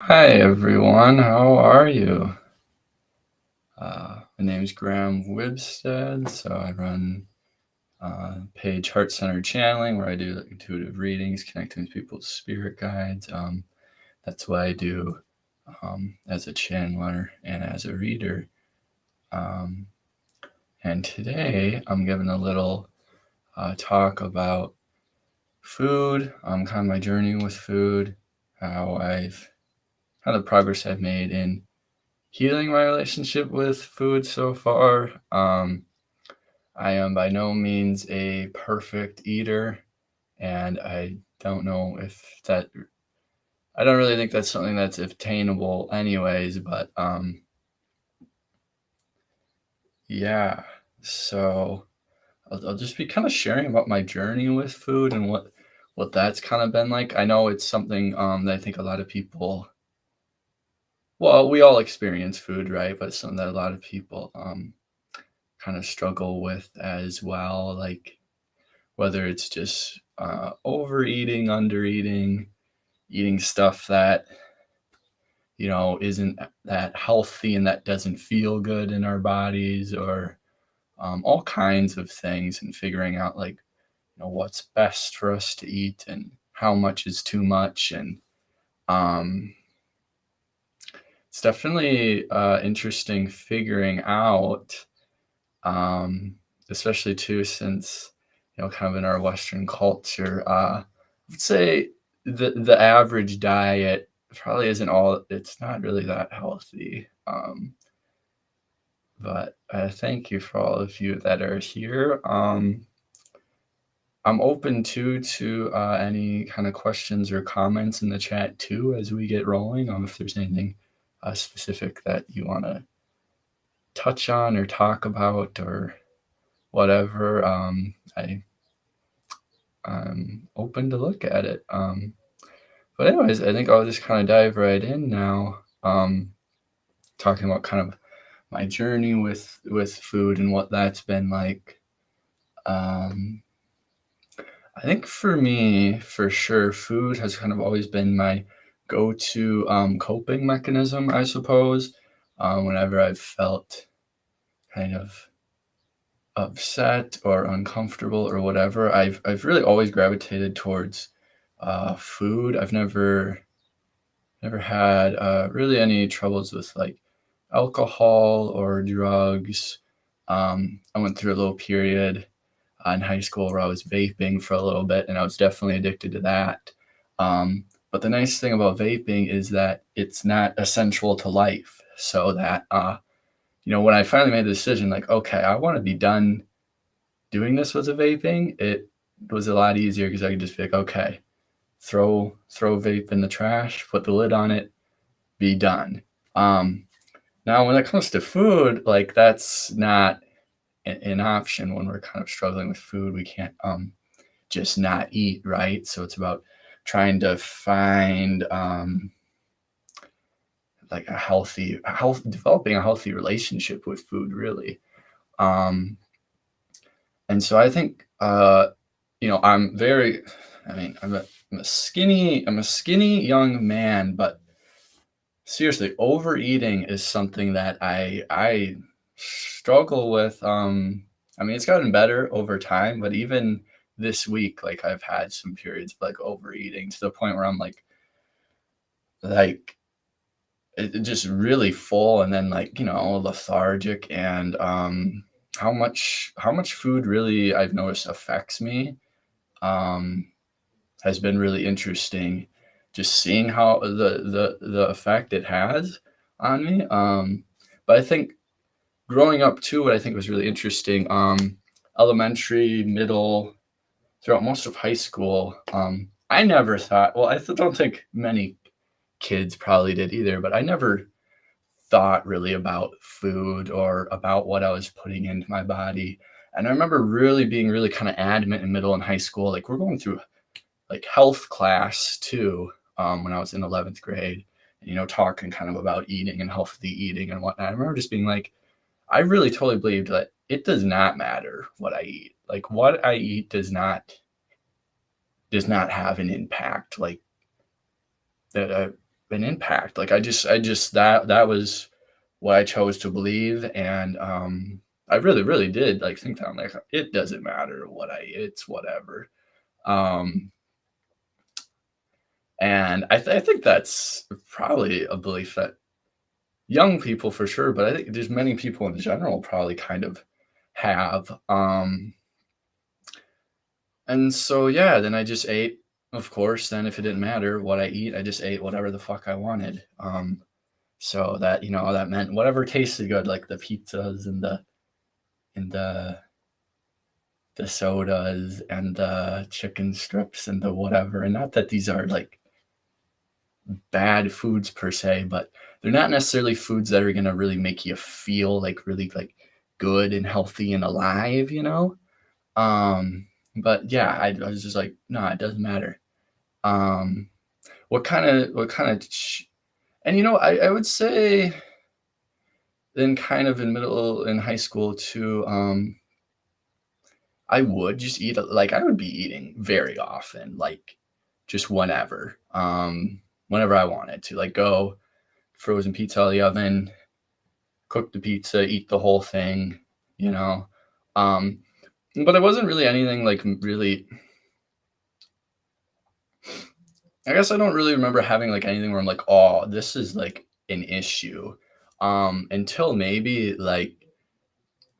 Hi everyone, how are you? My name is Graham Wibstead, so I run Page Heart Center Channeling, where I do intuitive readings, connecting with people's spirit guides. That's what I do as a channeler and as a reader. And today I'm giving a little talk about food, kind of my journey with food, how the progress I've made in healing my relationship with food so far. I am by no means a perfect eater, and I don't really think that's something that's attainable anyways, but yeah. So I'll just be kind of sharing about my journey with food and what that's kind of been like. I know it's something that I think a lot of people, well, we all experience food, right? But something that a lot of people kind of struggle with as well, like whether it's just overeating, undereating, eating stuff that isn't that healthy and that doesn't feel good in our bodies, or all kinds of things, and figuring out like what's best for us to eat and how much is too much. And um, it's definitely interesting figuring out, um, especially too since kind of in our Western culture. I'd say the average diet probably isn't all. It's not really that healthy. But thank you for all of you that are here. I'm open to any kind of questions or comments in the chat too as we get rolling. If there's anything specific that you want to touch on or talk about or whatever, I'm open to look at it. But anyways, I think I'll just kind of dive right in now, talking about kind of my journey with food and what that's been like. Um, I think for me, for sure, food has kind of always been my go-to coping mechanism, I suppose. Whenever I've felt kind of upset or uncomfortable or whatever, I've really always gravitated towards food. I've never had really any troubles with like alcohol or drugs. I went through a little period in high school where I was vaping for a little bit, and I was definitely addicted to that. But the nice thing about vaping is that it's not essential to life. So that when I finally made the decision, like, okay, I want to be done doing this with the vaping, it was a lot easier because I could just be like, okay, throw vape in the trash, put the lid on it, be done. Now, when it comes to food, like that's not an option when we're kind of struggling with food. We can't just not eat, right? So it's about trying to find like developing a healthy relationship with food, really. Um, and so I think I'm very, I mean, I'm a skinny young man, but seriously, overeating is something that I struggle with. I mean, it's gotten better over time, but even this week, like I've had some periods of like overeating to the point where I'm like it just really full, and then like lethargic. And how much food really I've noticed affects me um has been really interesting, just seeing how the effect it has on me. But I think growing up too, what I think was really interesting, elementary, middle, throughout most of high school, I never thought, well, don't think many kids probably did either, but I never thought really about food or about what I was putting into my body. And I remember really being really kind of adamant in middle and high school. Like we're going through like health class too, when I was in 11th grade, talking kind of about eating and healthy eating and whatnot. I remember just being like, I really totally believed that it does not matter what I eat. Like what I eat does not have an impact like that. an impact. Like I just that was what I chose to believe, and I really did like think that I'm like it doesn't matter what I it's whatever. Um, and I think that's probably a belief that young people for sure, but I think there's many people in general probably kind of have. And so yeah, then I just ate. Of course, then if it didn't matter what I eat, I just ate whatever the fuck I wanted. So that, that meant whatever tasted good, like the pizzas and the sodas and the chicken strips and the whatever. And not that these are like bad foods per se, but they're not necessarily foods that are gonna really make you feel like really like good and healthy and alive, you know? But yeah, I was just like, no, it doesn't matter. Um, what kind of and I would say then kind of in middle in high school too, I would just eat like I would be eating very often, like just whenever I wanted to, like go frozen pizza out of the oven, cook the pizza, eat the whole thing, you know. Um, but it wasn't really anything like really. I guess I don't really remember having like anything where I'm like, oh, this is like an issue. Until maybe like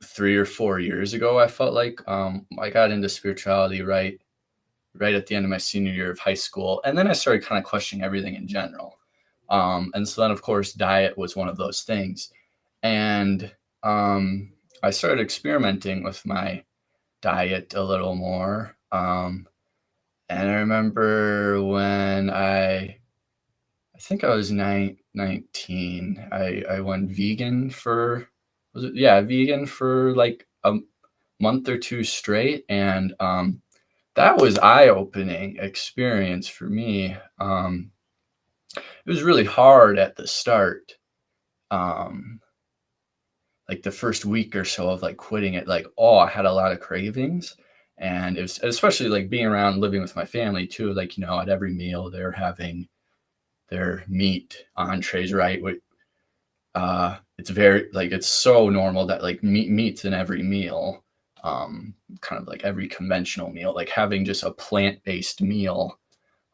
3 or 4 years ago, I felt like I got into spirituality right at the end of my senior year of high school, and then I started kind of questioning everything in general. And so then, of course, diet was one of those things, and I started experimenting with my diet a little more. And I remember when I think I was 19. I went vegan for was it yeah, vegan for like a month or two straight, and that was eye-opening experience for me. It was really hard at the start. Um, like the first week or so of like quitting it, like I had a lot of cravings, and it was especially like being around living with my family too. Like at every meal they're having their meat entrees, right? It's very like it's so normal that like meats in every meal, kind of like every conventional meal, like having just a plant-based meal,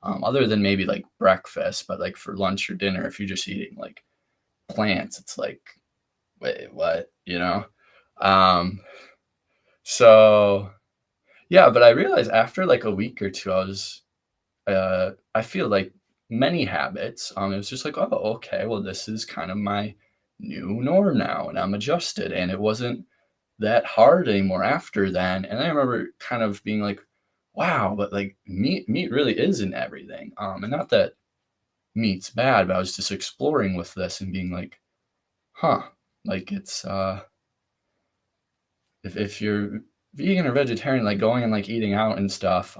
other than maybe like breakfast, but like for lunch or dinner, if you're just eating like plants, it's like, wait, what? Um, so yeah, but I realized after like a week or two, I feel like many habits, it was just like, oh, okay, well, this is kind of my new norm now, and I'm adjusted. And it wasn't that hard anymore after then. And I remember kind of being like, wow, but like meat really isn't everything. And not that meat's bad, but I was just exploring with this and being like, huh, like it's if you're vegan or vegetarian, like going and like eating out and stuff,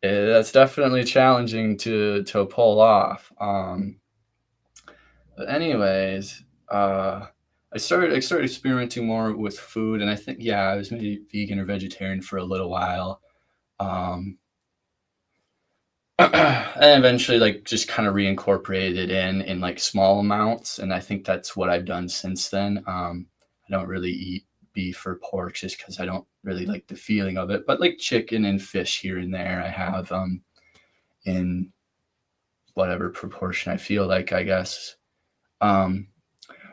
that's definitely challenging to pull off. But anyways, I started experimenting more with food, and I think yeah, I was maybe vegan or vegetarian for a little while, um, and eventually like just kind of reincorporated it in like small amounts, and I think that's what I've done since then. I don't really eat beef or pork just because I don't really like the feeling of it, but like chicken and fish here and there, I have in whatever proportion I feel like, I guess. Um,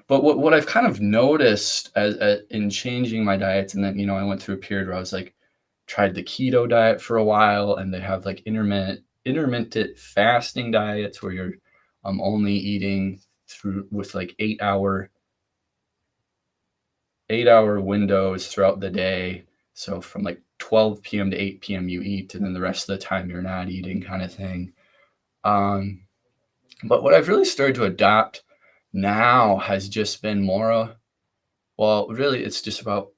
but what I've kind of noticed as in changing my diets, and then I went through a period where I was like tried the keto diet for a while, and they have like intermittent fasting diets where you're only eating through with like 8 hour windows throughout the day. So from like 12 p.m. to 8 p.m. you eat, and then the rest of the time you're not eating, kind of thing. Um, But what I've really started to adopt now has just been more well, really it's just about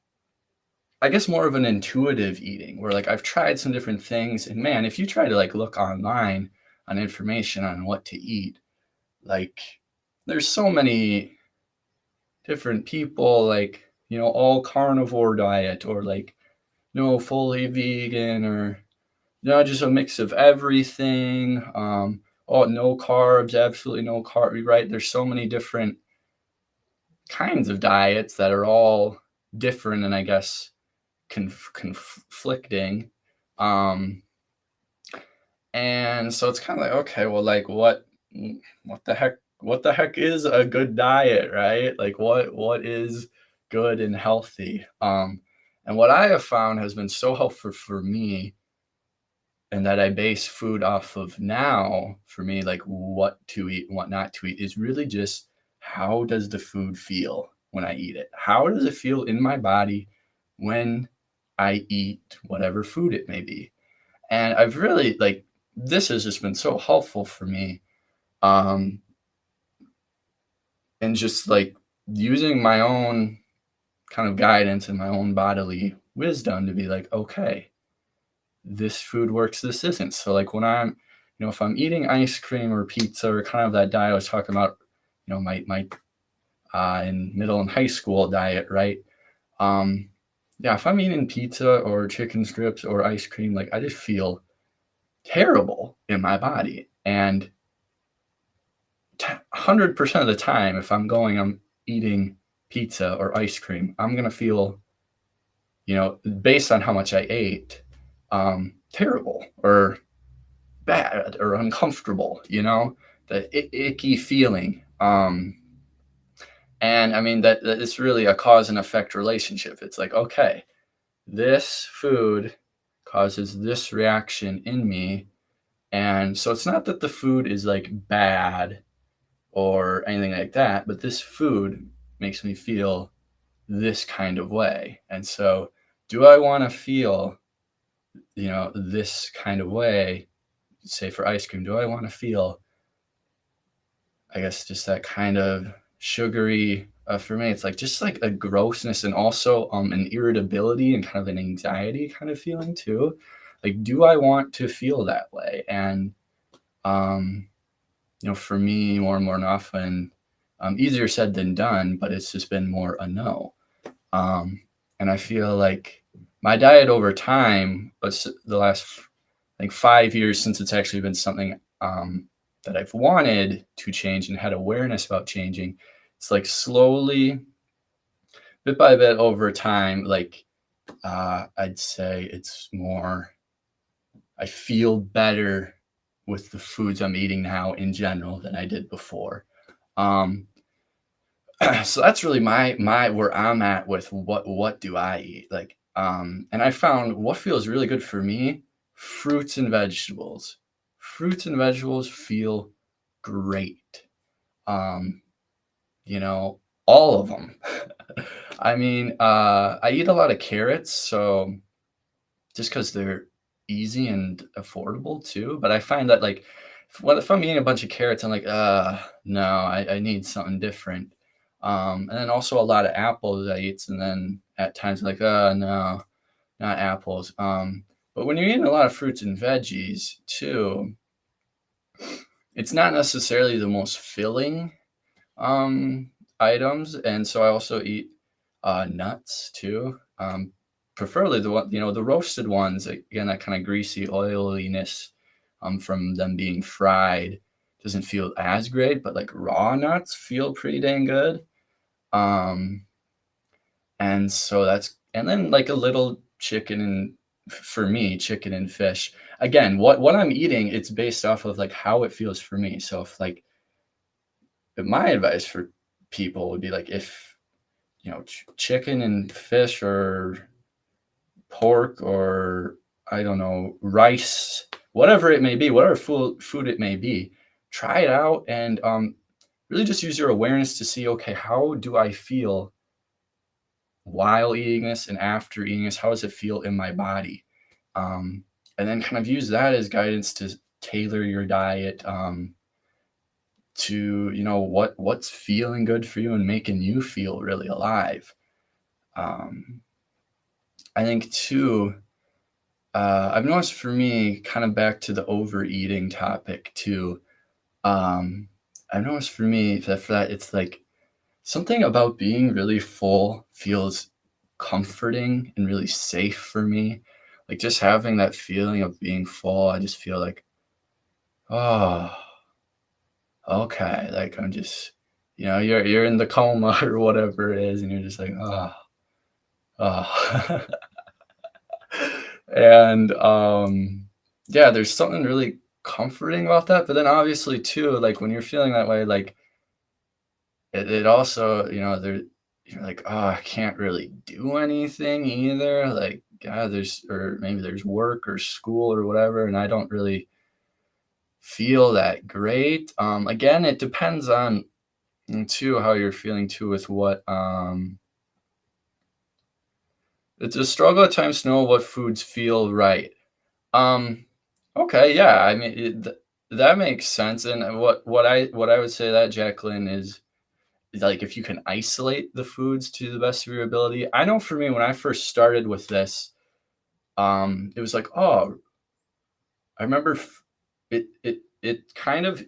I guess more of an intuitive eating where like I've tried some different things, and man, if you try to like look online on information on what to eat, like there's so many different people like, all carnivore diet or like fully vegan or just a mix of everything. oh, no carbs, absolutely no carb, right? There's so many different kinds of diets that are all different and I guess conflicting. Um, and so it's kind of like, okay, well, like what the heck is a good diet, right? Like what is good and healthy? And what I have found has been so helpful for me and that I base food off of now for me, like what to eat and what not to eat, is really just how does the food feel when I eat it? How does it feel in my body when I eat whatever food it may be? And I've really like this has just been so helpful for me. Um, and just like using my own kind of guidance and my own bodily wisdom to be like, okay, this food works, this isn't. So like when I'm, if I'm eating ice cream or pizza or kind of that diet I was talking about, my in middle and high school diet, right? Um, yeah, if I'm eating pizza or chicken strips or ice cream, like I just feel terrible in my body. And 100% of the time, if I'm eating pizza or ice cream, I'm gonna feel, based on how much I ate, terrible or bad or uncomfortable, the icky feeling. And I mean, that it's really a cause and effect relationship. It's like, okay, this food causes this reaction in me. And so it's not that the food is like bad or anything like that, but this food makes me feel this kind of way. And so, do I want to feel, this kind of way? Say for ice cream, do I want to feel, I guess, just that kind of sugary? For me, it's like just like a grossness and also an irritability and kind of an anxiety kind of feeling too. Like, do I want to feel that way? And um, for me, more and more often, easier said than done, but it's just been more a no. And I feel like my diet over time, the last like 5 years since it's actually been something that I've wanted to change and had awareness about changing. It's like slowly, bit by bit over time, like I'd say it's more, I feel better with the foods I'm eating now in general than I did before. Um, so that's really my where I'm at with what do I eat, like, and I found what feels really good for me: fruits and vegetables. Fruits and vegetables feel great. um you know all of them. I mean, I eat a lot of carrots, so just because they're easy and affordable too. But I find that like if I'm eating a bunch of carrots, I'm like, no, I need something different. And then also a lot of apples I eat, and then at times like, no, not apples. But when you're eating a lot of fruits and veggies too, it's not necessarily the most filling um, items, and so I also eat nuts too. Preferably the roasted ones. Again, that kind of greasy oiliness from them being fried doesn't feel as great, but like raw nuts feel pretty dang good. Um, and so and then like a little chicken and for me, chicken and fish. Again, what I'm eating, it's based off of like how it feels for me. So if like my advice for people would be like if chicken and fish or pork or I don't know, rice, whatever it may be, whatever food it may be, try it out and really just use your awareness to see, okay, how do I feel while eating this and after eating this? How does it feel in my body? Um, and then kind of use that as guidance to tailor your diet to what's feeling good for you and making you feel really alive. um, I think too, I've noticed for me, kind of back to the overeating topic too. um, I've noticed for me that it's like something about being really full feels comforting and really safe for me. Like just having that feeling of being full, I just feel like, oh. okay, like I'm just, you're in the coma or whatever it is, and you're just like, oh, oh. And yeah, there's something really comforting about that. But then obviously too, like when you're feeling that way, like it also, you're like, oh, I can't really do anything either. Like, God, or maybe there's work or school or whatever, and I don't really feel that great. Again, it depends on too how you're feeling too with what it's a struggle at times to know what foods feel right. Um, okay, yeah, I mean, that makes sense, and what I would say that, Jacqueline, is like if you can isolate the foods to the best of your ability. I know for me, when I first started with this, it was like, oh, I remember it kind of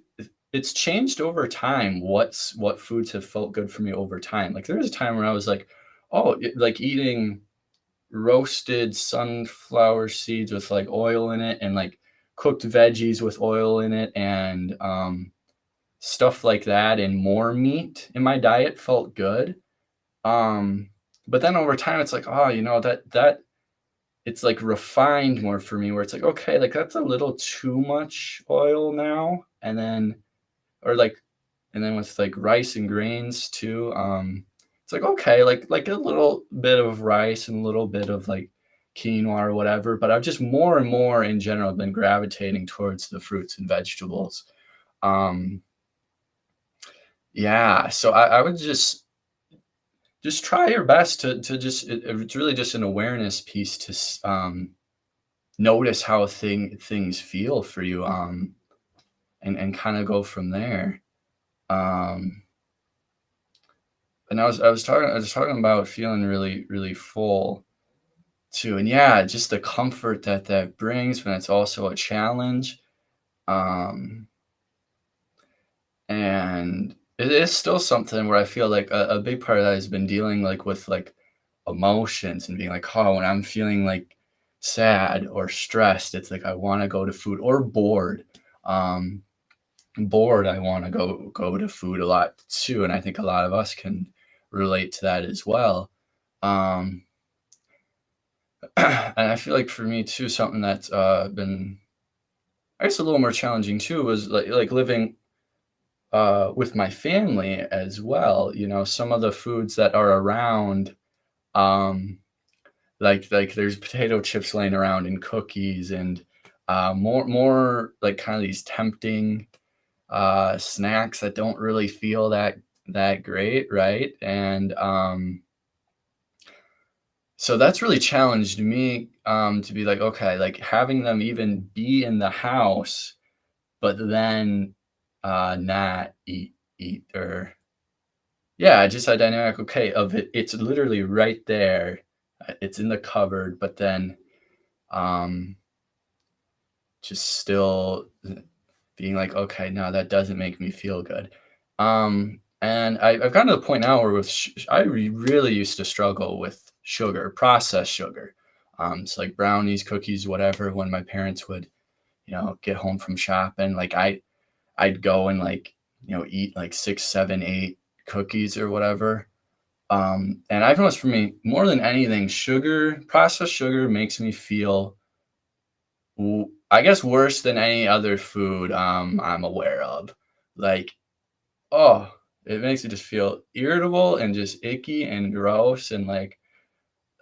it's changed over time. What foods have felt good for me over time. Like there was a time where I was like, oh, like eating roasted sunflower seeds with like oil in it and like cooked veggies with oil in it and stuff like that and more meat in my diet felt good. But then over time it's like, oh, that it's like refined more for me where it's like, okay, like that's a little too much oil now. Or like and then with like rice and grains too, it's like okay, like a little bit of rice and a little bit of like quinoa or whatever. But I've just more and more in general been gravitating towards the fruits and vegetables. Um, yeah, so I would just try your best to just it's really just an awareness piece to notice how things feel for you, and kind of go from there. Um, and I was talking about feeling really really full too, and yeah, just the comfort that brings when it's also a challenge. Um, and it is still something where I feel like a big part of that has been dealing like with like emotions and being like, oh, when I'm feeling like sad or stressed, it's like I want to go to food or bored. Um, bored, I want to go to food a lot too, and I think a lot of us can relate to that as well. Um, and I feel like for me too, something that's been I guess a little more challenging too was like living with my family as well. Some of the foods that are around, um, like there's potato chips laying around and cookies and more like kind of these tempting snacks that don't really feel that great, right? And so that's really challenged me to be like, okay, like having them even be in the house, but then not eat or yeah, just a dynamic, okay, of it's literally right there. It's in the cupboard, but then um just still being like, okay, no, that doesn't make me feel good. And I've gotten to the point now where I really used to struggle with sugar, processed sugar. So like brownies, cookies, whatever. When my parents would, get home from shopping, like I'd go and like, eat like six, seven, eight cookies or whatever. And I've noticed for me, more than anything, processed sugar makes me feel I guess worse than any other food, I'm aware of. Like, oh, it makes me just feel irritable and just icky and gross and like,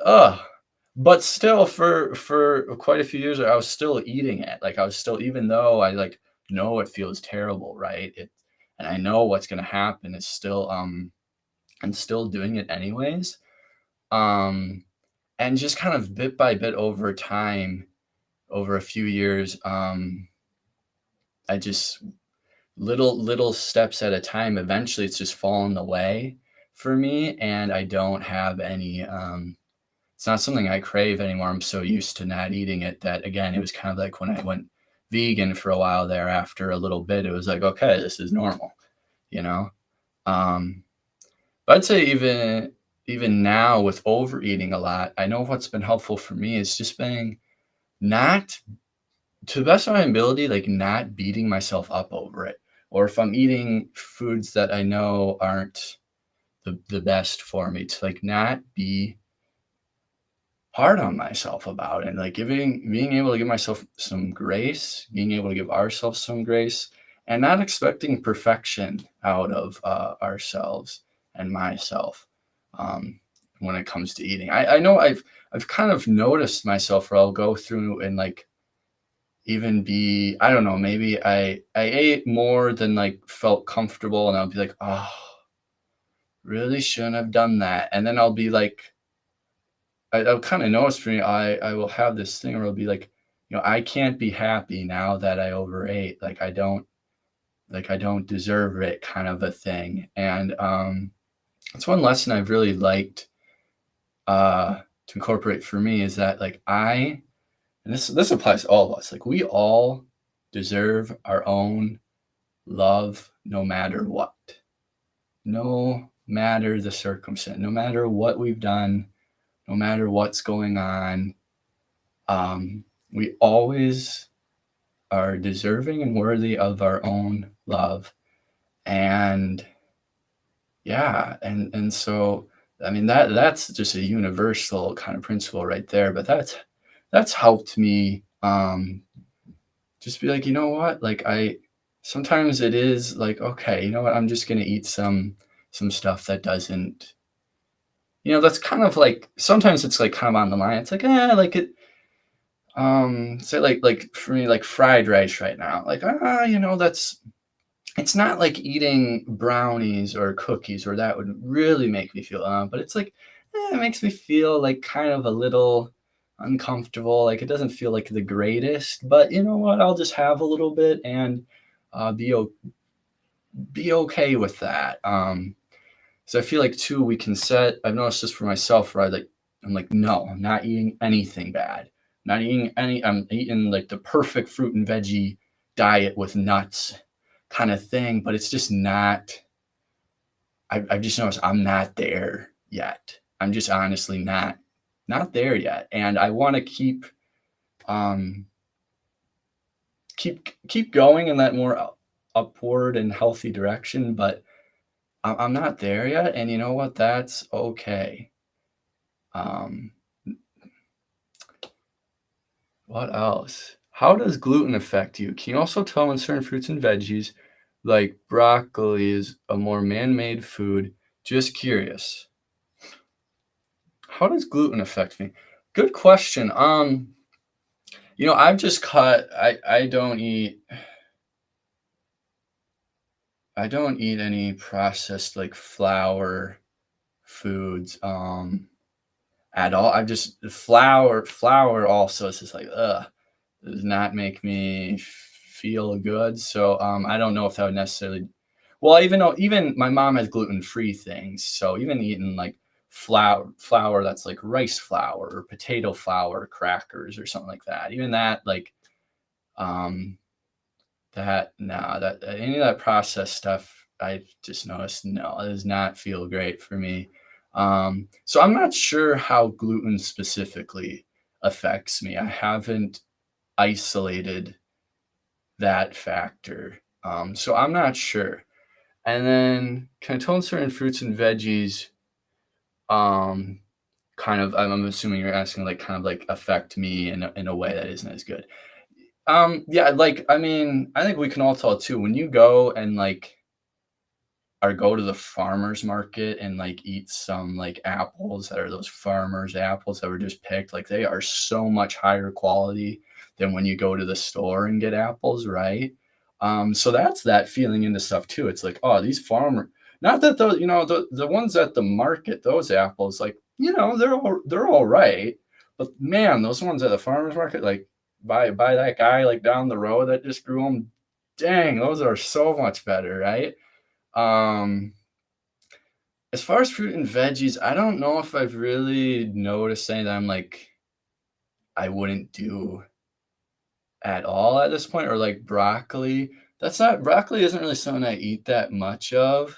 ugh. But still, for quite a few years, I was still eating it. Like, I was still, even though I like know it feels terrible, right? And I know what's gonna happen. It's still, I'm still doing it anyways. Um, and just kind of bit by bit over time, over a few years, I just little steps at a time, eventually it's just fallen away for me, and I don't have any, it's not something I crave anymore. I'm so used to not eating it that, again, it was kind of like when I went vegan for a while there, after a little bit, it was like, "Okay, this is normal," you know? Um, but I'd say even now with overeating a lot, I know what's been helpful for me is just being not to the best of my ability, like, not beating myself up over it. or if I'm eating foods that I know aren't the best for me, to like not be hard on myself about it. Like being able to give myself some grace, being able to give ourselves some grace, and not expecting perfection out of ourselves and myself um, when it comes to eating. I know I've kind of noticed myself where I'll go through and like even be, I don't know, maybe I ate more than like felt comfortable, and I'll be like, oh, really shouldn't have done that. And then I'll be like, I'll kind of notice for me, I will have this thing where I'll be like, I can't be happy now that I overate. Like I don't deserve it, kind of a thing. And it's one lesson I've really liked to incorporate for me is that like and this applies to all of us. Like we all deserve our own love, no matter what, no matter the circumstance, no matter what we've done, no matter what's going on. We always are deserving and worthy of our own love. And yeah, and so I mean that's just a universal kind of principle right there. But that's helped me just be like, you know what? Like I sometimes it is like, okay, you know what, I'm just gonna eat some stuff that doesn't, that's kind of like sometimes it's like kind of on the line. It's like, like it say like for me, like fried rice right now, like that's, it's not like eating brownies or cookies or that would really make me feel but it's like it makes me feel like kind of a little uncomfortable. Like it doesn't feel like the greatest, but you know what, I'll just have a little bit and uh be o- be okay with that. So I feel like too, we can set, I've noticed this for myself, right? Like I'm like, no, I'm not eating anything bad. Not eating any, I'm eating like the perfect fruit and veggie diet with nuts kind of thing, but it's just not, I've just noticed I'm not there yet. I'm just honestly not there yet. And I want to um keep going in that more upward and healthy direction, but I'm not there yet. And you know what? That's okay. Um, what else? How does gluten affect you? Can you also tell when certain fruits and veggies, like broccoli, is a more man-made food? Just curious. How does gluten affect me? Good question. I've just cut. I don't eat any processed like flour foods. At all. I just flour also is just like does not make me feel good. So I don't know if that would necessarily. Well, even though even my mom has gluten-free things, so even eating like flour that's like rice flour or potato flour crackers or something like that, even that like um that nah that any of that processed stuff, I just noticed no, it does not feel great for me. So I'm not sure how gluten specifically affects me. I haven't isolated that factor. So I'm not sure. And then can I tell certain fruits and veggies, um, kind of, I'm assuming you're asking like kind of like affect me in a way that isn't as good. Yeah, like I mean, I think we can all tell too when you go and like or go to the farmer's market and like eat some like apples that are those farmers apples that were just picked, like they are so much higher quality than when you go to the store and get apples, right? So that's that feeling into stuff too. It's like, oh, these farmer, not that those, the ones at the market, those apples, like, they're all right. But man, those ones at the farmer's market, like by that guy like down the road that just grew them, dang, those are so much better, right? Um, as far as fruit and veggies, I don't know if I've really noticed anything that I'm like I wouldn't do at all at this point, or like broccoli. That's not broccoli isn't really something I eat that much of.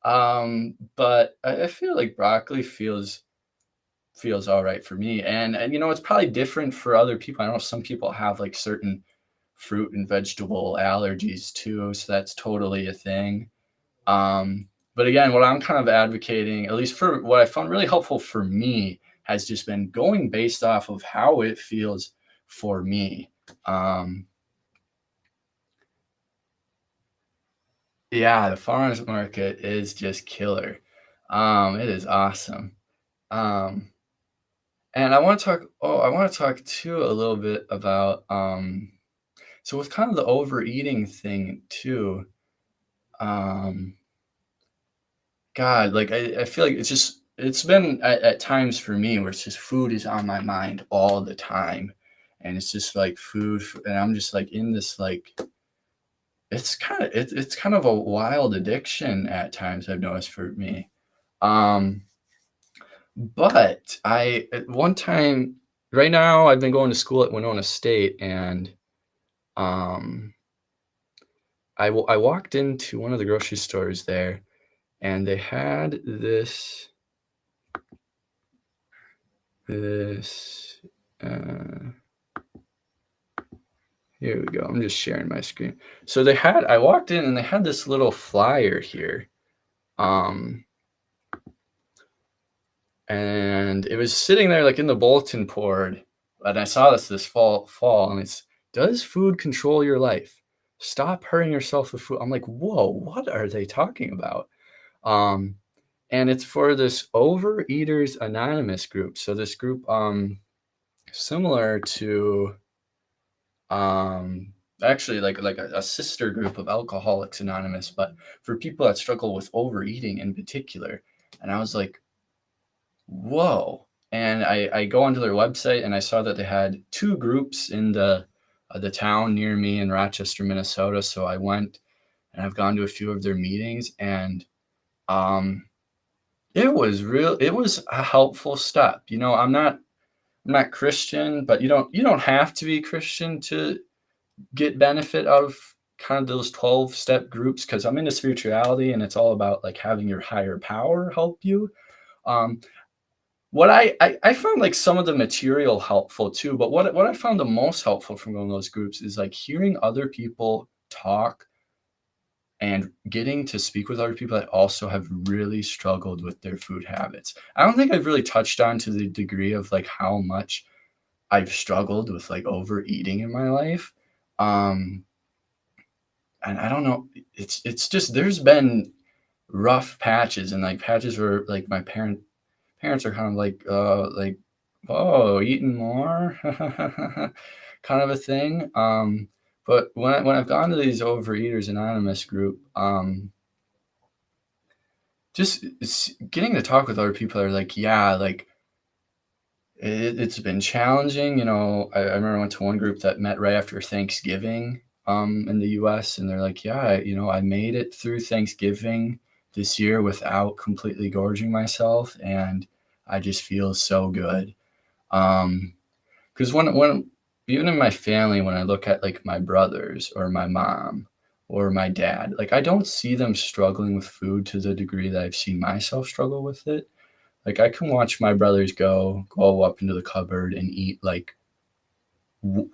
But I feel like broccoli feels all right for me. And it's probably different for other people. I know some people have like certain fruit and vegetable allergies too, so that's totally a thing. But again, what I'm kind of advocating, at least for what I found really helpful for me, has just been going based off of how it feels for me. Um, yeah, the farmers market is just killer. It is awesome. Um, and I want to talk too a little bit about, so with kind of the overeating thing too, um, God, like I feel like it's been at times for me where it's just food is on my mind all the time. And it's just like and I'm just like in this like it's kind of a wild addiction at times I've noticed for me. Um, but I at one time right now I've been going to school at Winona State and um I walked into one of the grocery stores there and they had this uh here we go. I'm just sharing my screen. So I walked in and they had this little flyer here. Um and it was sitting there like in the bulletin board. And I saw this fall and it's does food control your life? Stop hurting yourself with food. I'm like, whoa, what are they talking about? Um and it's for this Overeaters Anonymous group. So this group similar to um actually like a sister group of Alcoholics Anonymous, but for people that struggle with overeating in particular. And I was like, whoa. And I go onto their website and I saw that they had two groups in the town near me in Rochester, Minnesota. So I went and I've gone to a few of their meetings and um it was a helpful step. You know, I'm not Christian, but you don't have to be Christian to get benefit out of kind of those 12-step groups because I'm into spirituality and it's all about like having your higher power help you. Um, what I found like some of the material helpful too, but what I found the most helpful from going to those groups is like hearing other people talk and getting to speak with other people that also have really struggled with their food habits. I don't think I've really touched on to the degree of like how much I've struggled with like overeating in my life. Um, and I don't know, it's just there's been rough patches and like patches where like my parents are kind of like, "Whoa, eating more?" kind of a thing. But when I've gone to these Overeaters Anonymous group, just getting to talk with other people that are like, yeah, like it's been challenging. You know, I remember I went to one group that met right after Thanksgiving in the US, and they're like, yeah, you know, I made it through Thanksgiving this year without completely gorging myself, and I just feel so good. Because when even in my family, when I look at like my brothers or my mom or my dad, like I don't see them struggling with food to the degree that I've seen myself struggle with it. Like I can watch my brothers go up into the cupboard and eat like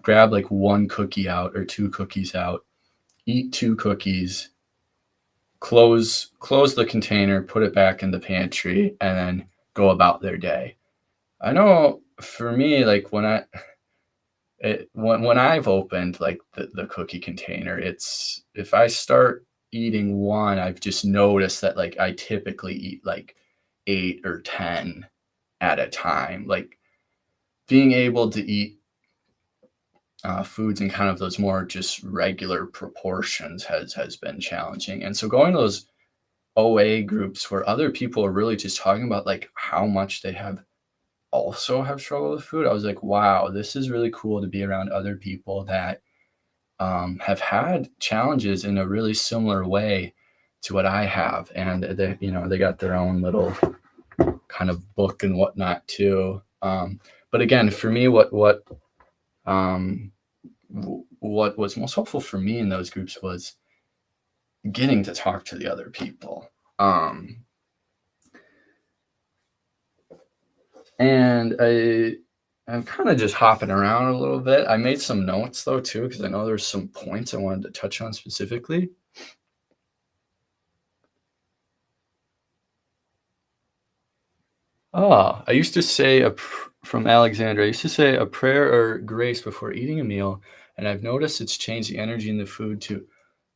grab like one cookie out or two cookies out, eat two cookies, close the container, put it back in the pantry, and then go about their day. I know for me, like when I've opened like the cookie container, it's if I start eating one, I've just noticed that like I typically eat like 8 or 10 at a time. Like being able to eat foods in kind of those more just regular proportions has been challenging. And so going to those OA groups where other people are really just talking about like how much they have struggled with food, I was like, wow, this is really cool to be around other people that have had challenges in a really similar way to what I have, and they got their own little kind of book and whatnot too. But again, for me, um, what was most helpful for me in those groups was getting to talk to the other people. And I'm kind of just hopping around a little bit. I made some notes though too, because I know there's some points I wanted to touch on specifically. I used to say from Alexandra. I used to say a prayer or grace before eating a meal, and I've noticed it's changed the energy in the food too.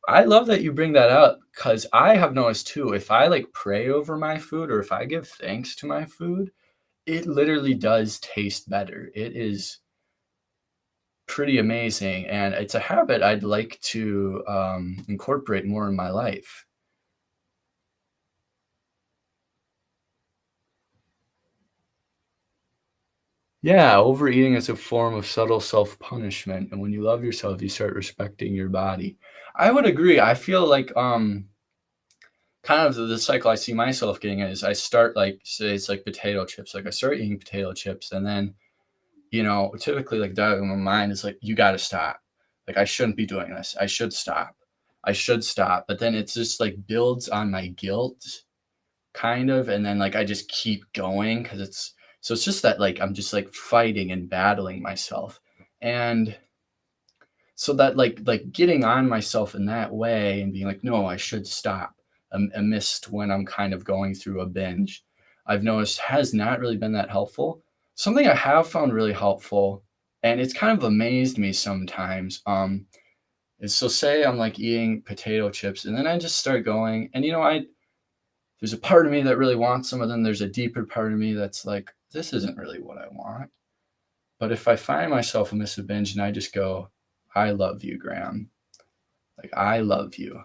I love that you bring that up because I have noticed too. If I like pray over my food or if I give thanks to my food, it literally does taste better. It is pretty amazing, and it's a habit I'd like to incorporate more in my life. Yeah, overeating is a form of subtle self-punishment, and when you love yourself, you start respecting your body. I would agree. I feel like kind of the cycle I see myself getting in is I start like say it's like potato chips. Like I start eating potato chips, and then typically like that in my mind is like you got to stop. Like I shouldn't be doing this. I should stop. I should stop. But then it's just like builds on my guilt kind of, and then like I just keep going because it's just that like I'm just like fighting and battling myself. And so that like getting on myself in that way and being like, no, I should stop amidst when I'm kind of going through a binge, I've noticed has not really been that helpful. Something I have found really helpful, and it's kind of amazed me sometimes, is so say I'm like eating potato chips and then I just start going, and I there's a part of me that really wants some, and then there's a deeper part of me that's like, this isn't really what I want. But if I find myself amidst a binge and I just go, I love you, Graham. Like, I love you.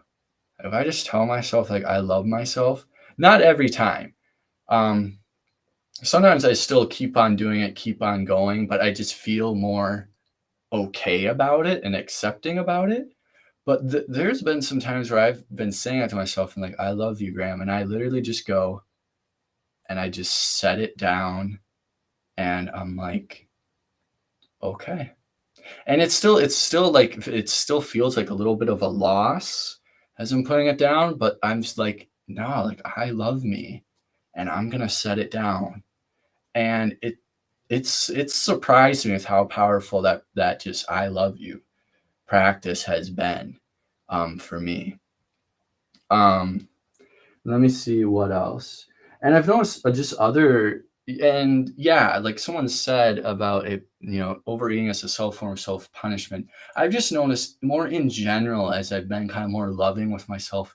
If I just tell myself, like, I love myself, not every time. Um, Sometimes I still keep on doing it, keep on going, but I just feel more okay about it and accepting about it. But there's been some times where I've been saying it to myself and like, I love you, Graham. And I literally just go and I just set it down and I'm like, okay. And it's still like it still feels like a little bit of a loss as I'm putting it down, but I'm just like, no, like I love me and I'm gonna set it down. And it's surprised me with how powerful that just I love you practice has been for me. Um Let me see what else. And I've noticed just other and yeah, like someone said about it, overeating as a self form of self punishment. I've just noticed more in general as I've been kind of more loving with myself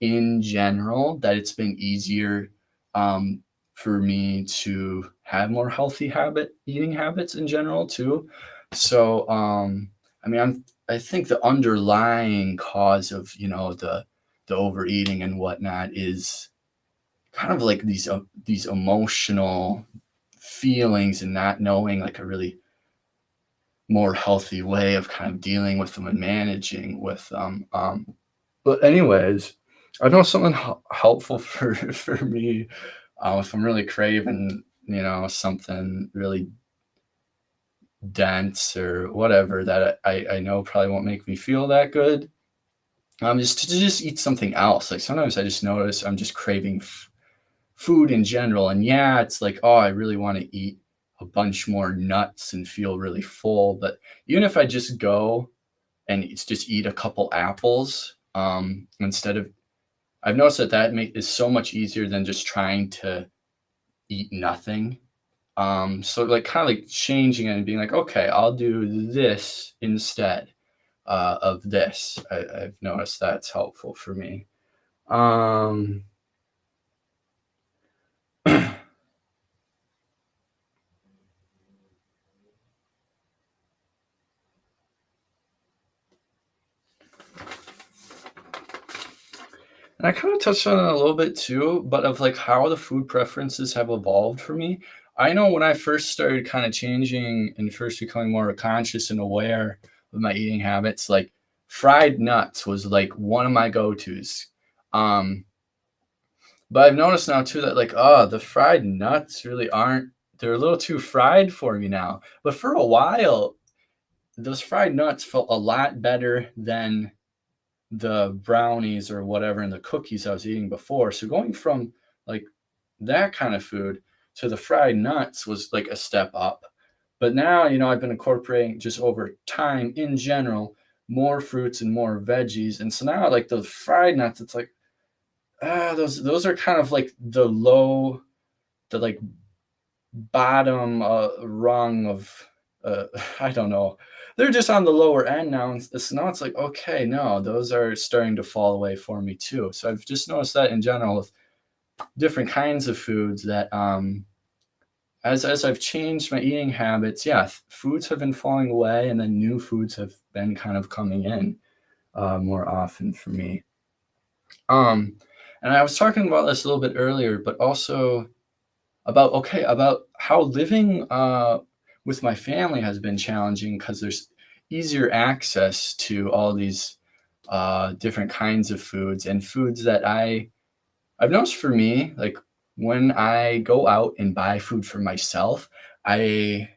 in general that it's been easier um, for me to have more healthy habit eating habits in general too. So I mean, I think the underlying cause of the overeating and whatnot is kind of like these emotional feelings and not knowing like a really more healthy way of kind of dealing with them and managing with them. But anyways, I know something helpful for me if I'm really craving, something really dense or whatever that I know probably won't make me feel that good. Just to just eat something else. Like sometimes I just notice I'm just craving food in general. And yeah, it's like, oh, I really want to eat a bunch more nuts and feel really full. But even if I just go and it's just eat a couple apples instead of, I've noticed is so much easier than just trying to eat nothing. So like kind of like changing it and being like, okay, I'll do this instead of this. I've noticed that's helpful for me. Um, And I kind of touched on it a little bit too, but of like how the food preferences have evolved for me. I know when I first started kind of changing and first becoming more conscious and aware of my eating habits, like fried nuts was like one of my go-tos. Um, but I've noticed now too that like, oh, the fried nuts really aren't, they're a little too fried for me now. But for a while, those fried nuts felt a lot better than the brownies or whatever and the cookies I was eating before. So going from like that kind of food to the fried nuts was like a step up. But now, I've been incorporating just over time in general more fruits and more veggies. And so now like those fried nuts, it's like those are kind of like the like bottom rung of I don't know. They're just on the lower end now. And so now it's like, okay, no, those are starting to fall away for me too. So I've just noticed that in general with different kinds of foods that as I've changed my eating habits, yeah, foods have been falling away, and then new foods have been kind of coming in more often for me. Um, and I was talking about this a little bit earlier, but also about how living with my family has been challenging because there's easier access to all these different kinds of foods and foods that I've noticed for me, like when I go out and buy food for myself, I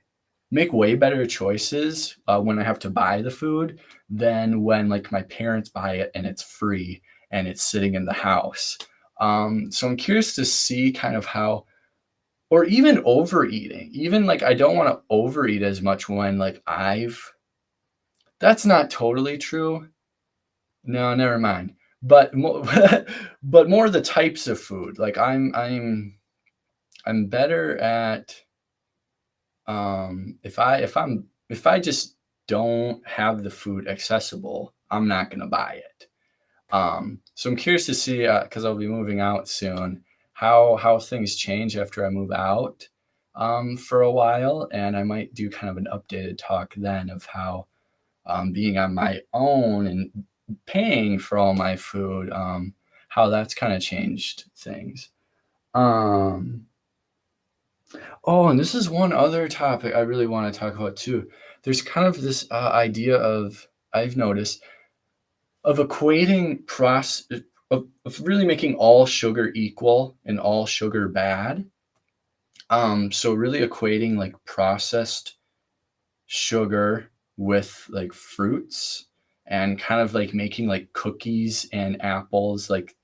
make way better choices when I have to buy the food than when like my parents buy it and it's free and it's sitting in the house. So I'm curious to see kind of how, or even overeating, even like I don't want to overeat as much when like that's not totally true. No, never mind. But but more the types of food. Like I'm better at if I just don't have the food accessible, I'm not gonna buy it. So I'm curious to see because I'll be moving out soon, how things change after I move out for a while, and I might do kind of an updated talk then of how being on my own and paying for all my food, how that's kind of changed things. Um, oh, and this is one other topic I really want to talk about too. There's kind of this idea of, I've noticed, of equating of really making all sugar equal and all sugar bad. So really equating like processed sugar with like fruits and kind of like making like cookies and apples, like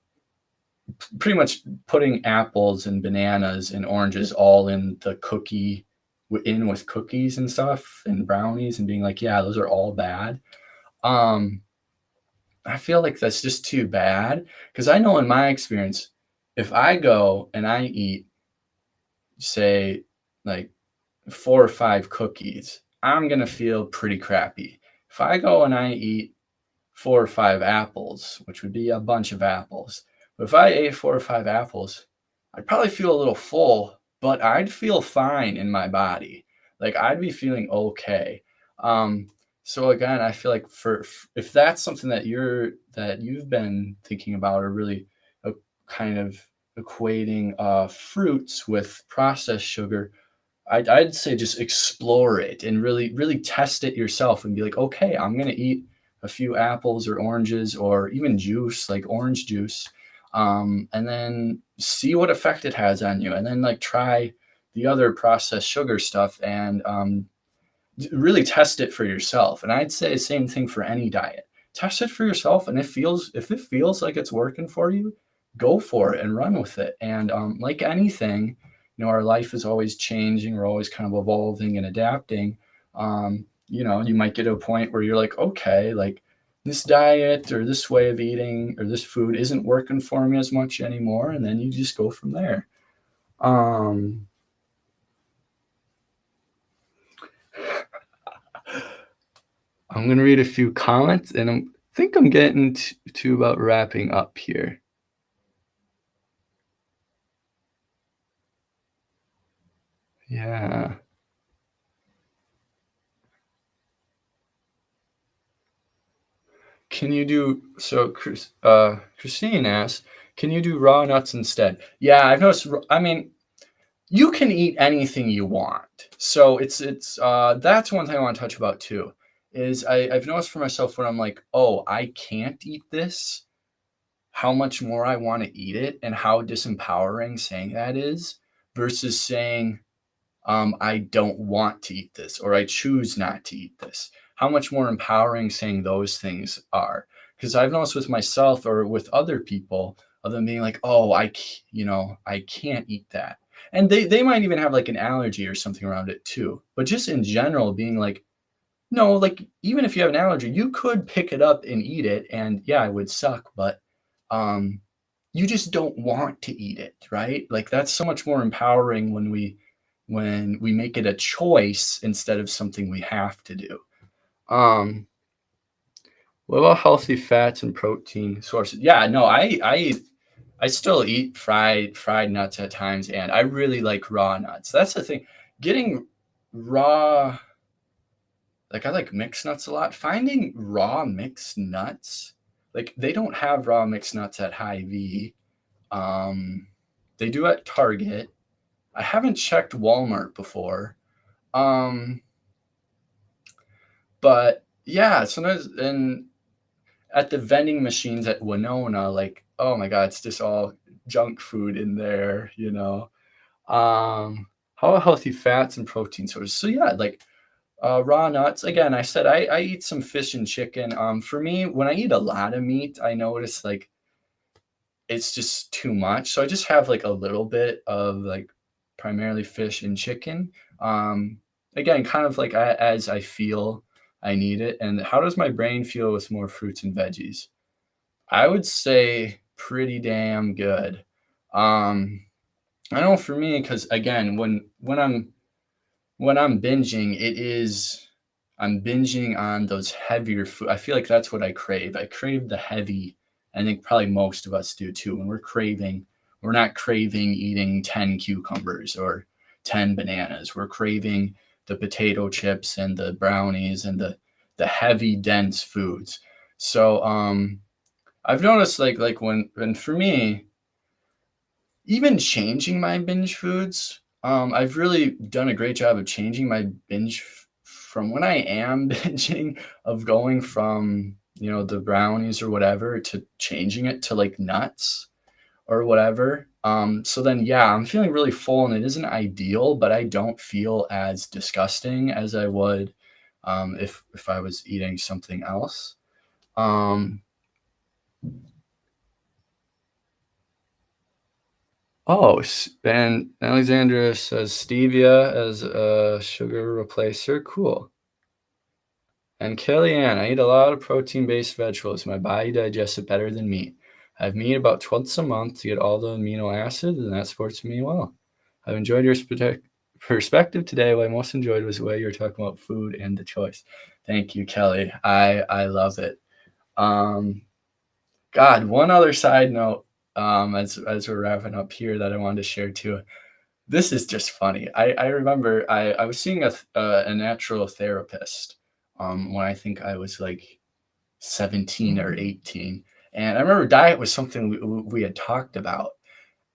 pretty much putting apples and bananas and oranges all in the cookie in with cookies and stuff and brownies and being like, yeah, those are all bad. Um, I feel like that's just too bad because I know in my experience, if I go and I eat, say, like 4 or 5 cookies, I'm gonna feel pretty crappy. If I go and I eat 4 or 5 apples, which would be a bunch of apples, but if I ate 4 or 5 apples, I'd probably feel a little full, but I'd feel fine in my body. Like I'd be feeling okay. Um, so again, I feel like for if that's something that you've been thinking about or really kind of equating fruits with processed sugar, I'd say just explore it and really test it yourself and be like, okay, I'm gonna eat a few apples or oranges or even juice like orange juice, and then see what effect it has on you, and then like try the other processed sugar stuff and really test it for yourself. And I'd say the same thing for any diet. Test it for yourself, and if it feels like it's working for you, go for it and run with it. And like anything, our life is always changing. We're always kind of evolving and adapting. You might get to a point where you're like, okay, like this diet or this way of eating or this food isn't working for me as much anymore, and then you just go from there. Um, I'm going to read a few comments, and I think I'm getting to about wrapping up here. Yeah. Can you do so? Christine asks, can you do raw nuts instead? Yeah, I've noticed. I mean, you can eat anything you want. So it's that's one thing I want to touch about too. Is I've noticed for myself when I'm like, oh, I can't eat this, how much more I want to eat it, and how disempowering saying that is versus saying, I don't want to eat this or I choose not to eat this. How much more empowering saying those things are. Because I've noticed with myself or with other people, of them being like, oh, I can't eat that. And they might even have, like, an allergy or something around it too. But just in general, being like, no, like, even if you have an allergy, you could pick it up and eat it, and yeah, it would suck, but, um, you just don't want to eat it, right? Like, that's so much more empowering when we make it a choice instead of something we have to do. Um, what about healthy fats and protein sources? Yeah, no, I still eat fried nuts at times, and I really like raw nuts. That's the thing. Getting raw like, I like mixed nuts a lot. Finding raw mixed nuts, like, they don't have raw mixed nuts at Hy-Vee. Um, they do at Target. I haven't checked Walmart before. Um, but yeah, sometimes and at the vending machines at Winona, like, oh my god, it's just all junk food in there, you know? How are healthy fats and protein sources? So yeah, like raw nuts. Again, I said I eat some fish and chicken. For me, when I eat a lot of meat, I notice like it's just too much. So I just have like a little bit of like primarily fish and chicken. Again, kind of like as I feel I need it. And how does my brain feel with more fruits and veggies? I would say pretty damn good. Um, I know for me, because again, when I'm binging, I'm binging on those heavier food. I feel like that's what I crave. I crave the heavy. I think probably most of us do too. When we're not craving eating 10 cucumbers or 10 bananas. We're craving the potato chips and the brownies and the heavy, dense foods. So I've noticed like when for me, even changing my binge foods, I've really done a great job of changing my binge from when I am binging, of going from, the brownies or whatever to changing it to like nuts or whatever. So then, yeah, I'm feeling really full and it isn't ideal, but I don't feel as disgusting as I would if I was eating something else. Um, Oh, and Alexandra says stevia as a sugar replacer. Cool. And Kellyanne, I eat a lot of protein-based vegetables. My body digests it better than meat. I have meat about twice a month to get all the amino acids, and that supports me well. I've enjoyed your perspective today. What I most enjoyed was the way you were talking about food and the choice. Thank you, Kelly. I love it. Um, God, one other side note, as we're wrapping up here that I wanted to share too. This is just funny. I remember I was seeing a natural therapist, when I think I was, like, 17 or 18, and I remember diet was something we had talked about,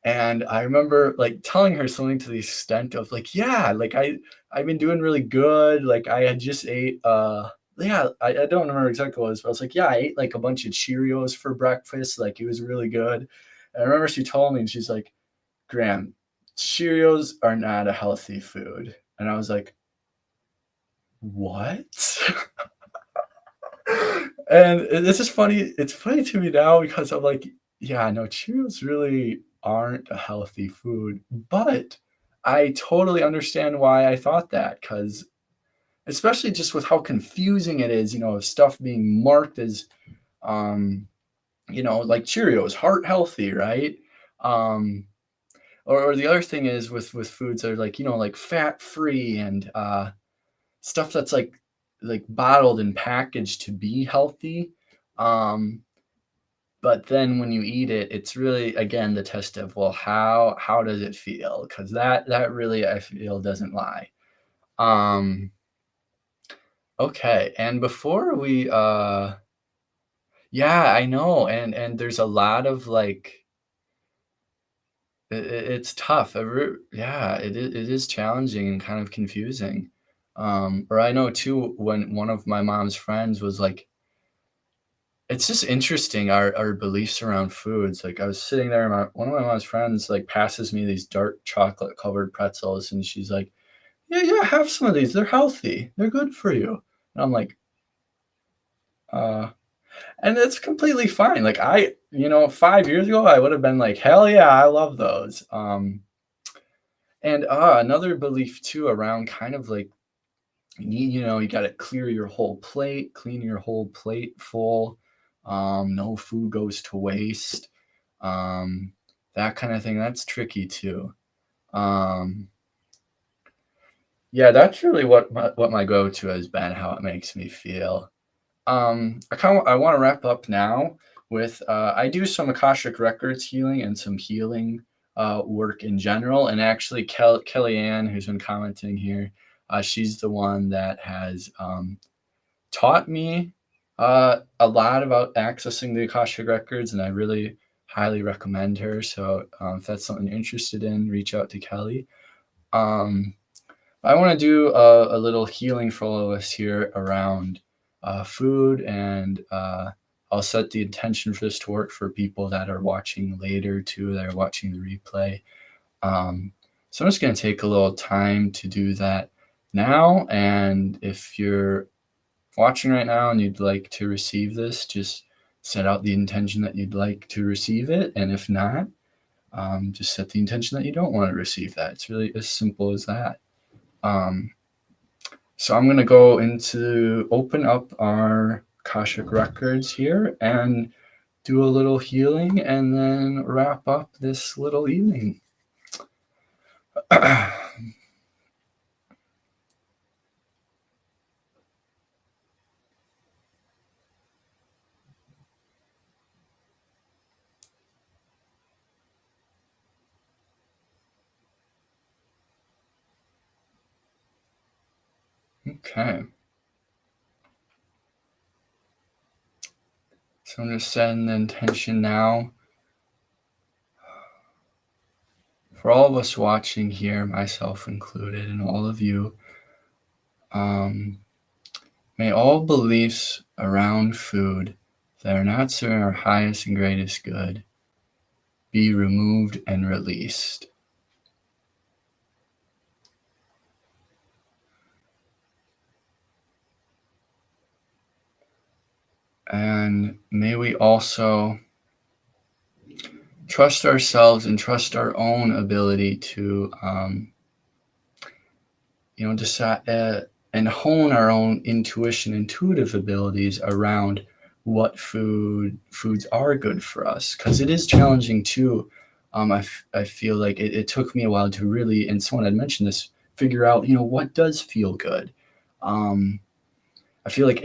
and I remember, like, telling her something to the extent of, like, "Yeah, like, I've been doing really good." Like, I had just ate, yeah, I don't remember exactly what it was, but I was like, "Yeah, I ate, like, a bunch of Cheerios for breakfast, like, it was really good." And I remember she told me, and she's like, "Graham, Cheerios are not a healthy food." And I was like, "What?" And it's just funny. It's funny to me now because I'm like, yeah, no, Cheerios really aren't a healthy food. But I totally understand why I thought that, because especially just with how confusing it is, of stuff being marked as, um, like Cheerios, heart healthy, right? Um, or the other thing is with foods that are like, like fat free and stuff that's like bottled and packaged to be healthy. Um, but then when you eat it, it's really again the test of, well, how does it feel? Because that really I feel doesn't lie. Um, okay, and before we yeah, I know, and there's a lot of like it's tough. Yeah, it is challenging and kind of confusing. Or I know too when one of my mom's friends was like, it's just interesting our beliefs around foods. Like I was sitting there, and one of my mom's friends like passes me these dark chocolate covered pretzels, and she's like, "Yeah, yeah, have some of these. They're healthy. They're good for you." And I'm like, uh, and it's completely fine. Like 5 years ago, I would have been like, "Hell yeah, I love those." And another belief too around kind of like you got to clear your whole plate, clean your whole plate full. No food goes to waste. Um, that kind of thing. That's tricky too. Um, yeah, that's really what my go-to has been, how it makes me feel. I want to wrap up now with I do some Akashic Records healing and some healing work in general. And actually, Kellyanne, who's been commenting here, she's the one that has taught me a lot about accessing the Akashic Records, and I really highly recommend her. So if that's something you're interested in, reach out to Kelly. Um, I want to do a little healing for all of us here around food, and I'll set the intention for this to work for people that are watching later too, that are watching the replay. So I'm just going to take a little time to do that now. And if you're watching right now and you'd like to receive this, just set out the intention that you'd like to receive it. And if not, just set the intention that you don't want to receive that. It's really as simple as that. Um, so I'm going to go into open up our Akashic Records here and do a little healing and then wrap up this little evening. Okay. So I'm just setting the intention now. For all of us watching here, myself included, and all of you, may all beliefs around food that are not serving our highest and greatest good be removed and released. And may we also trust ourselves and trust our own ability to, decide and hone our own intuitive abilities around what foods are good for us. Because it is challenging too. I feel like it took me a while to really, and someone had mentioned this, figure out, what does feel good. I feel like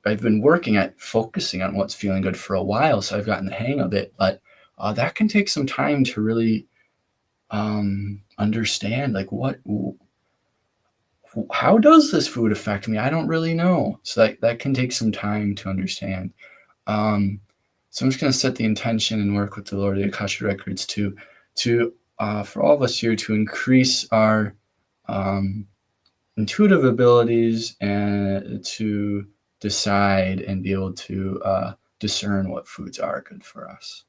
I've been working at focusing on what's feeling good for a while, so I've gotten the hang of it. But that can take some time to really understand, like how does this food affect me? I don't really know. So that can take some time to understand. So I'm just going to set the intention and work with the Lord of the Akashic Records to for all of us here to increase our intuitive abilities and to decide and be able to discern what foods are good for us.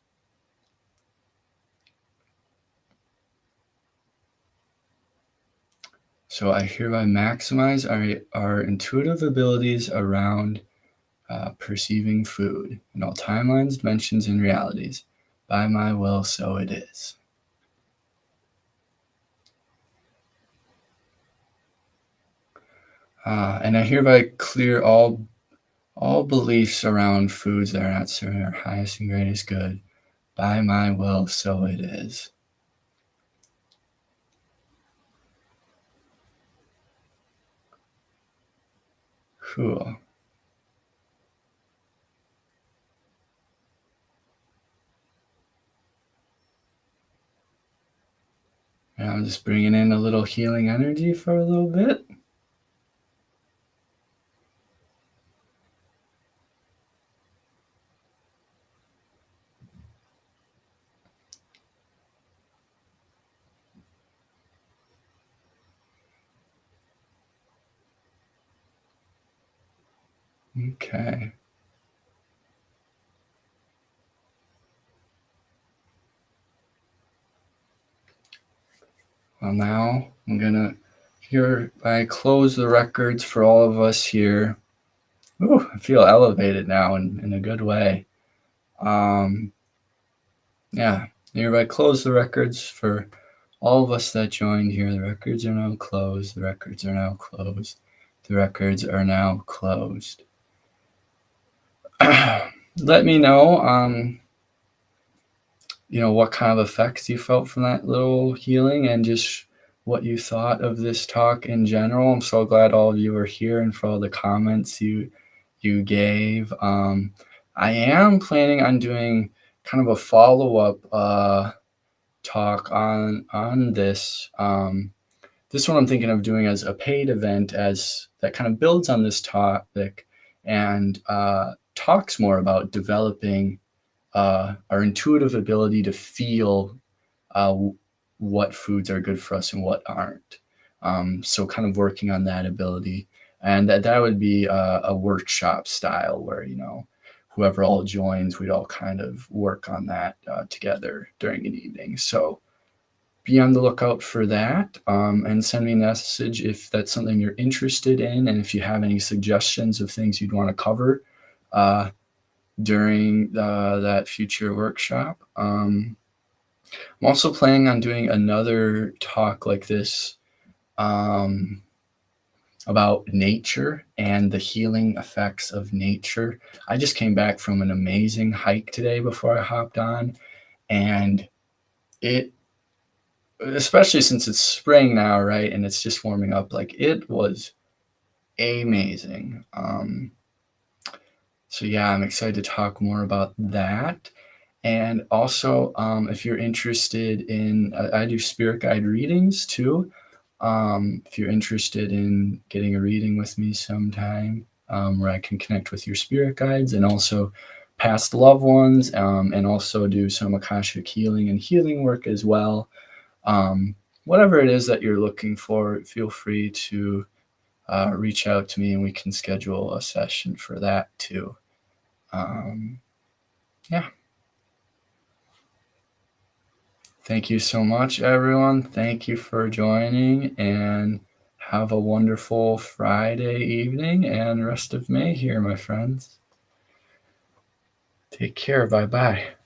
So I hereby maximize our intuitive abilities around perceiving food in all timelines, dimensions, and realities. By my will, so it is. And I hereby clear all beliefs around foods that are not serving our highest and greatest good. By my will, so it is. Cool. And I'm just bringing in a little healing energy for a little bit. Okay. Well, now I'm gonna I close the records for all of us here. Ooh, I feel elevated now in a good way. Yeah, hereby close the records for all of us that joined here. The records are now closed. The records are now closed. The records are now closed. Let me know, what kind of effects you felt from that little healing and just what you thought of this talk in general. I'm so glad all of you are here and for all the comments you gave. I am planning on doing kind of a follow-up talk on this. This one I'm thinking of doing as a paid event as that kind of builds on this topic and talks more about developing our intuitive ability to feel what foods are good for us and what aren't. So kind of working on that ability. And that would be a workshop style where, whoever all joins, we'd all kind of work on that together during an evening. So be on the lookout for that, and send me a message if that's something you're interested in, and if you have any suggestions of things you'd want to cover during that future workshop. I'm also planning on doing another talk like this about nature and the healing effects of nature. I just came back from an amazing hike today before I hopped on, and it, especially since it's spring now, right, and it's just warming up, like it was amazing. So yeah, I'm excited to talk more about that. And also, if you're interested in, I do spirit guide readings too. If you're interested in getting a reading with me sometime, where I can connect with your spirit guides and also past loved ones, and also do some Akashic healing and healing work as well. Whatever it is that you're looking for, feel free to reach out to me and we can schedule a session for that too. Yeah. Thank you so much, everyone. Thank you for joining, and have a wonderful Friday evening and rest of May here, my friends. Take care. Bye-bye.